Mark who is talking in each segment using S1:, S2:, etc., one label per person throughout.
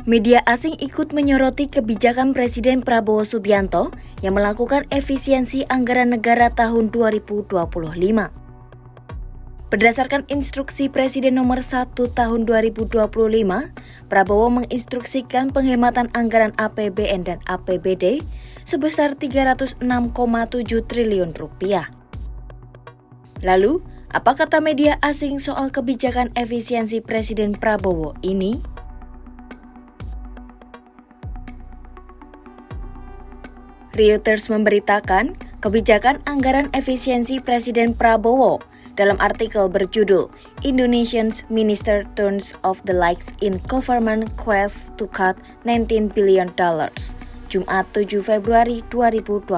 S1: Media asing ikut menyoroti kebijakan Presiden Prabowo Subianto yang melakukan efisiensi anggaran negara tahun 2025. Berdasarkan instruksi Presiden nomor 1 tahun 2025, Prabowo menginstruksikan penghematan anggaran APBN dan APBD sebesar 306,7 triliun rupiah. Lalu, apa kata media asing soal kebijakan efisiensi Presiden Prabowo ini? Reuters memberitakan kebijakan anggaran efisiensi Presiden Prabowo dalam artikel berjudul Indonesian's Minister Turns off the Lights in Government Quest to Cut $19 billion, Jumat 7 Februari 2025.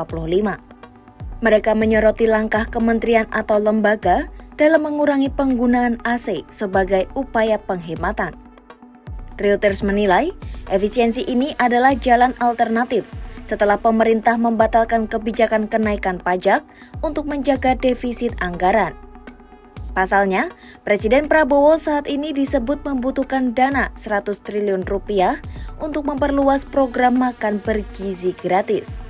S1: Mereka menyoroti langkah kementerian atau lembaga dalam mengurangi penggunaan AC sebagai upaya penghematan. Reuters menilai efisiensi ini adalah jalan alternatif setelah pemerintah membatalkan kebijakan kenaikan pajak untuk menjaga defisit anggaran. Pasalnya, Presiden Prabowo saat ini disebut membutuhkan dana 100 triliun rupiah untuk memperluas program makan bergizi gratis.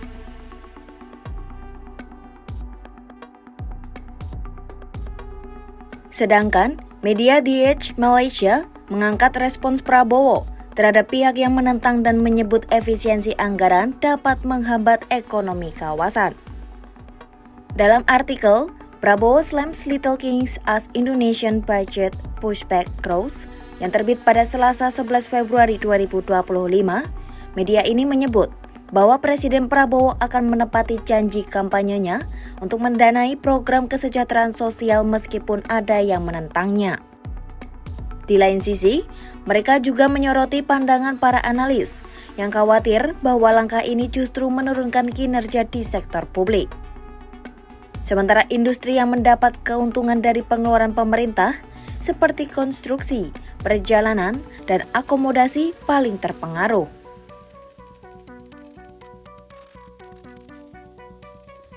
S1: Sedangkan, media The Edge Malaysia mengangkat respons Prabowo terhadap pihak yang menentang dan menyebut efisiensi anggaran dapat menghambat ekonomi kawasan. Dalam artikel, Prabowo slams Little Kings as Indonesian Budget Pushback Growth yang terbit pada Selasa 11 Februari 2025, media ini menyebut bahwa Presiden Prabowo akan menepati janji kampanyenya untuk mendanai program kesejahteraan sosial meskipun ada yang menentangnya. Di lain sisi, mereka juga menyoroti pandangan para analis yang khawatir bahwa langkah ini justru menurunkan kinerja di sektor publik. Sementara industri yang mendapat keuntungan dari pengeluaran pemerintah seperti konstruksi, perjalanan, dan akomodasi paling terpengaruh.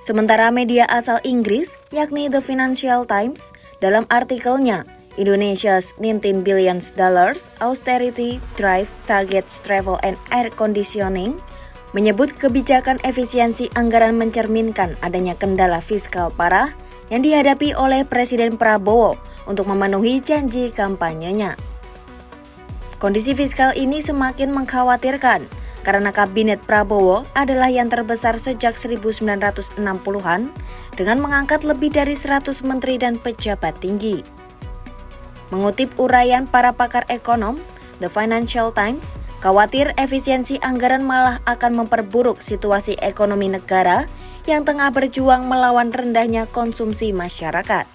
S1: Sementara media asal Inggris, yakni The Financial Times, dalam artikelnya Indonesia's $19 billion austerity drive targets travel and air conditioning menyebut kebijakan efisiensi anggaran mencerminkan adanya kendala fiskal parah yang dihadapi oleh Presiden Prabowo untuk memenuhi janji kampanyenya. Kondisi fiskal ini semakin mengkhawatirkan karena kabinet Prabowo adalah yang terbesar sejak 1960-an dengan mengangkat lebih dari 100 menteri dan pejabat tinggi. Mengutip uraian para pakar ekonom, The Financial Times khawatir efisiensi anggaran malah akan memperburuk situasi ekonomi negara yang tengah berjuang melawan rendahnya konsumsi masyarakat.